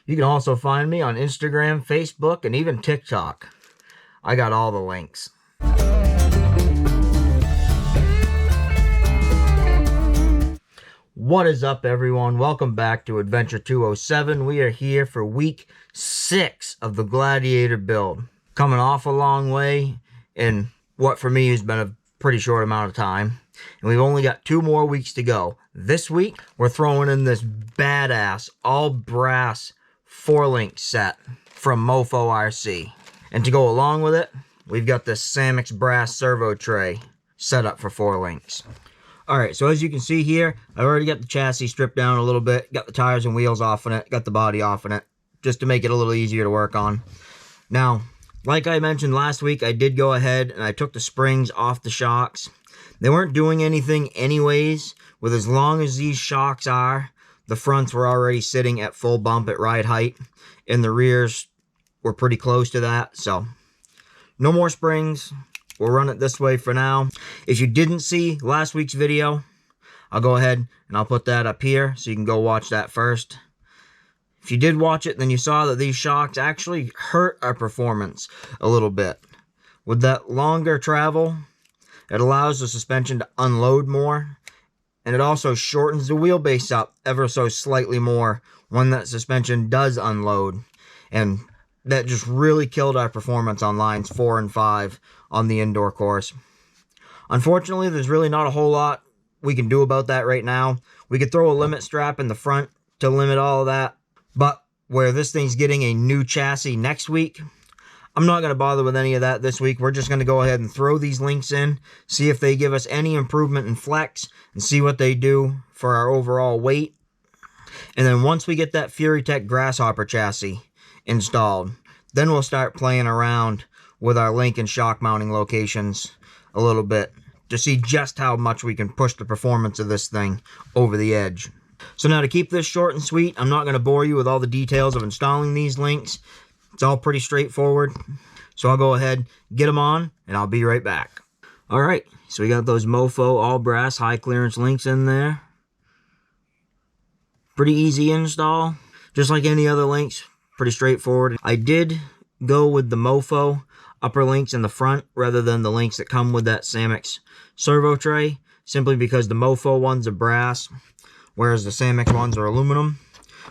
You can also find me on Instagram, Facebook, and even TikTok. I got all the links. What is up, everyone? Welcome back to Adventure 207. We are here for week 6 of the Gladiator build. Coming off a long way in what for me has been a pretty short amount of time. And we've only got 2 more weeks to go. This week, we're throwing in this badass all-brass 4-link set from MOFO RC. And to go along with it, we've got this SCX brass servo tray set up for 4 links. Alright, so as you can see here, I've already got the chassis stripped down a little bit, got the tires and wheels off on it, got the body off on it, just to make it a little easier to work on. Now, like I mentioned last week, I did go ahead and I took the springs off the shocks. They weren't doing anything anyways, with as long as these shocks are, the fronts were already sitting at full bump at ride height, and the rears were pretty close to that, so no more springs. We'll run it this way for now. If you didn't see last week's video, I'll go ahead and I'll put that up here so you can go watch that first. If you did watch it, then you saw that these shocks actually hurt our performance a little bit. With that longer travel, it allows the suspension to unload more, and it also shortens the wheelbase up ever so slightly more when that suspension does unload. And that just really killed our performance on lines 4 and 5 on the indoor course. Unfortunately, there's really not a whole lot we can do about that right now. We could throw a limit strap in the front to limit all of that, but where this thing's getting a new chassis next week, I'm not going to bother with any of that this week. We're just going to go ahead and throw these links in, see if they give us any improvement in flex, and see what they do for our overall weight. And then once we get that FuryTech Grasshopper chassis installed, then we'll start playing around with our link and shock mounting locations a little bit to see just how much we can push the performance of this thing over the edge. So now, to keep this short and sweet, I'm not going to bore you with all the details of installing these links. It's all pretty straightforward. So I'll go ahead, get them on, and I'll be right back. Alright, so we got those MOFO all brass high clearance links in there. Pretty easy install, just like any other links. Pretty straightforward. I did go with the MOFO upper links in the front rather than the links that come with that SCX servo tray, simply because the MOFO ones are brass, whereas the SCX ones are aluminum.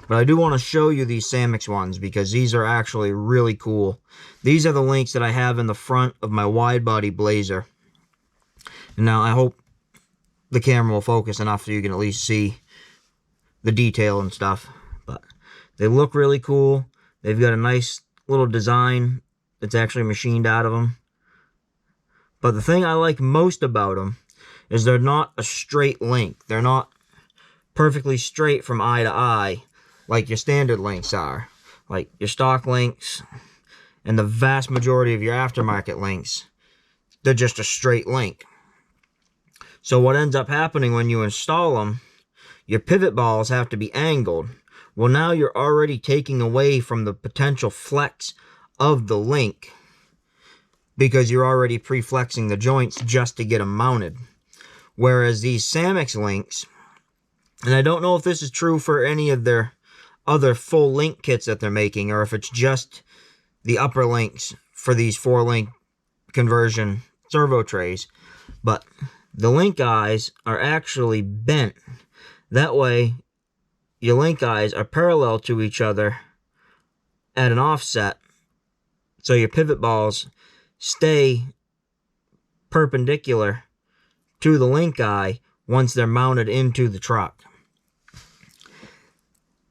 But I do want to show you these SCX ones because these are actually really cool. These are the links that I have in the front of my wide body Blazer. And now I hope the camera will focus enough so you can at least see the detail and stuff. But they look really cool. They've got a nice little design that's actually machined out of them. But the thing I like most about them is they're not a straight link. They're not perfectly straight from eye to eye like your standard links are. Like your stock links and the vast majority of your aftermarket links, they're just a straight link. So what ends up happening when you install them, your pivot balls have to be angled. Well, now you're already taking away from the potential flex of the link because you're already pre-flexing the joints just to get them mounted. Whereas these SCX links, and I don't know if this is true for any of their other full link kits that they're making, or if it's just the upper links for these 4-link conversion servo trays, but the link eyes are actually bent. That way, your link eyes are parallel to each other at an offset, so your pivot balls stay perpendicular to the link eye once they're mounted into the truck.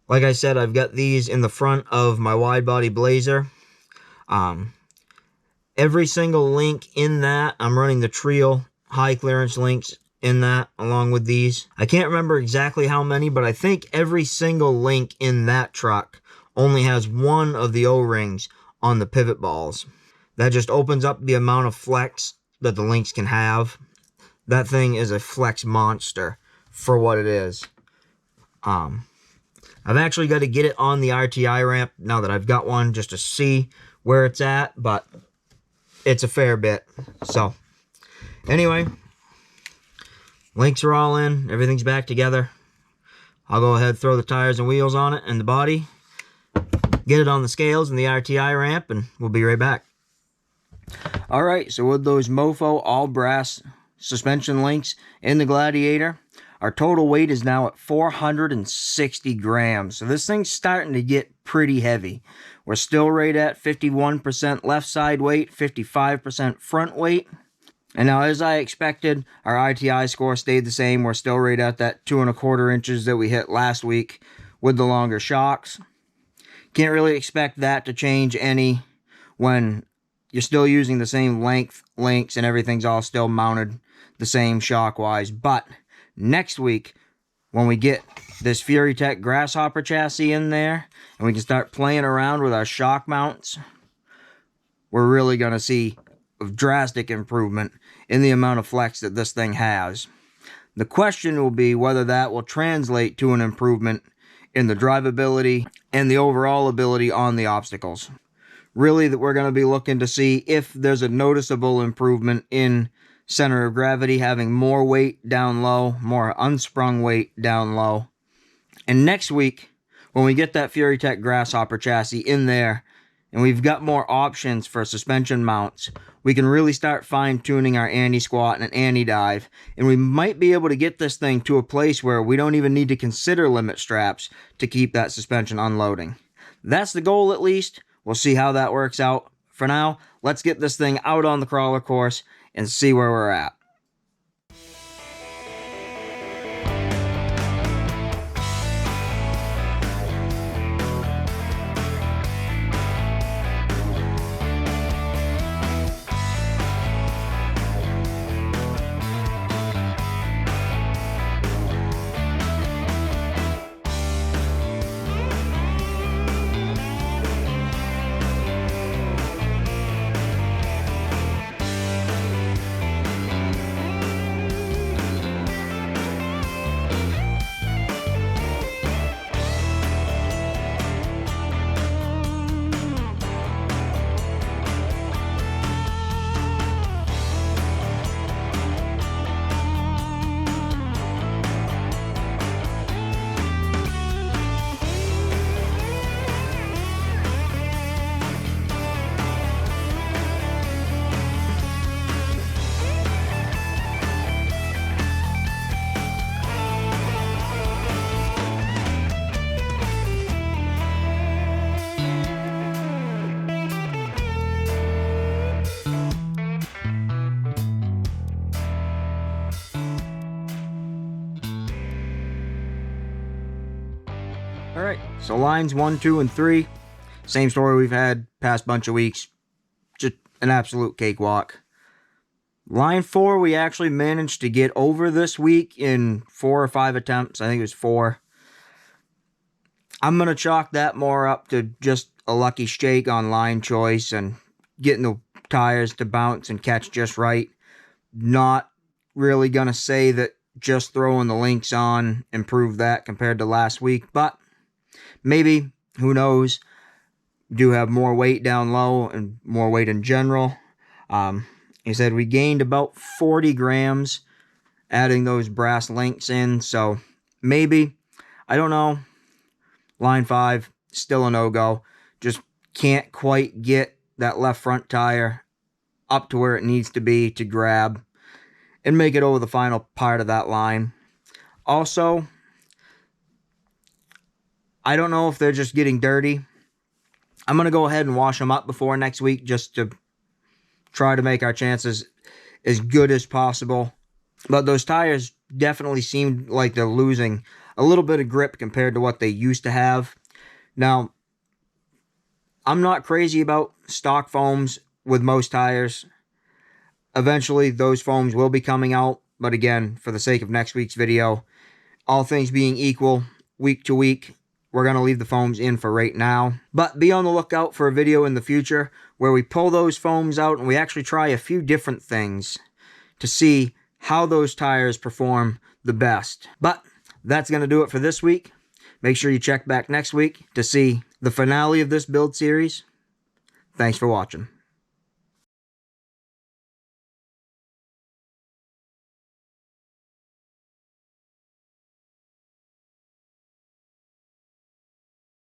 Like I said, I've got these in the front of my wide body Blazer. Every single link in that, I'm running the Trio high clearance links in that along with these. I can't remember exactly how many, but I think every single link in that truck only has one of the O-rings on the pivot balls. That just opens up the amount of flex that the links can have. That thing is a flex monster for what it is. I've actually got to get it on the RTI ramp now that I've got one just to see where it's at, but it's a fair bit. So, anyway, links are all in. Everything's back together. I'll go ahead and throw the tires and wheels on it and the body. get it on the scales and the RTI ramp, and we'll be right back. All right, so with those MOFO all brass suspension links in the Gladiator, our total weight is now at 460 grams. So this thing's starting to get pretty heavy. We're still right at 51% left side weight, 55% front weight. And now, as I expected, our RTI score stayed the same. We're still right at that 2¼ inches that we hit last week with the longer shocks. Can't really expect that to change any when you're still using the same length links and everything's all still mounted the same shock-wise. But next week, when we get this FuryTech Grasshopper chassis in there and we can start playing around with our shock mounts, we're really going to see a drastic improvement in the amount of flex that this thing has. The question will be whether that will translate to an improvement in the drivability and the overall ability on the obstacles. Really, that we're going to be looking to see if there's a noticeable improvement in center of gravity, having more weight down low, more unsprung weight down low. And next week, when we get that FuryTech Grasshopper chassis in there, and we've got more options for suspension mounts, we can really start fine-tuning our anti-squat and anti-dive, and we might be able to get this thing to a place where we don't even need to consider limit straps to keep that suspension unloading. That's the goal, at least. We'll see how that works out. For now, let's get this thing out on the crawler course and see where we're at. Alright, so lines 1, 2, and 3, same story we've had past bunch of weeks, just an absolute cakewalk. Line 4, we actually managed to get over this week in 4 or 5 attempts. I think it was 4. I'm going to chalk that more up to just a lucky shake on line choice and getting the tires to bounce and catch just right. Not really going to say that just throwing the links on improved that compared to last week, but maybe, who knows, do have more weight down low and more weight in general. He said we gained about 40 grams adding those brass links in, so maybe, I don't know. Line 5, still a no-go. Just can't quite get that left front tire up to where it needs to be to grab and make it over the final part of that line. Also, I don't know if they're just getting dirty. I'm going to go ahead and wash them up before next week just to try to make our chances as good as possible. But those tires definitely seem like they're losing a little bit of grip compared to what they used to have. Now, I'm not crazy about stock foams with most tires. Eventually, those foams will be coming out. But again, for the sake of next week's video, all things being equal, week to week, we're going to leave the foams in for right now. But be on the lookout for a video in the future where we pull those foams out and we actually try a few different things to see how those tires perform the best. But that's going to do it for this week. Make sure you check back next week to see the finale of this build series. Thanks for watching.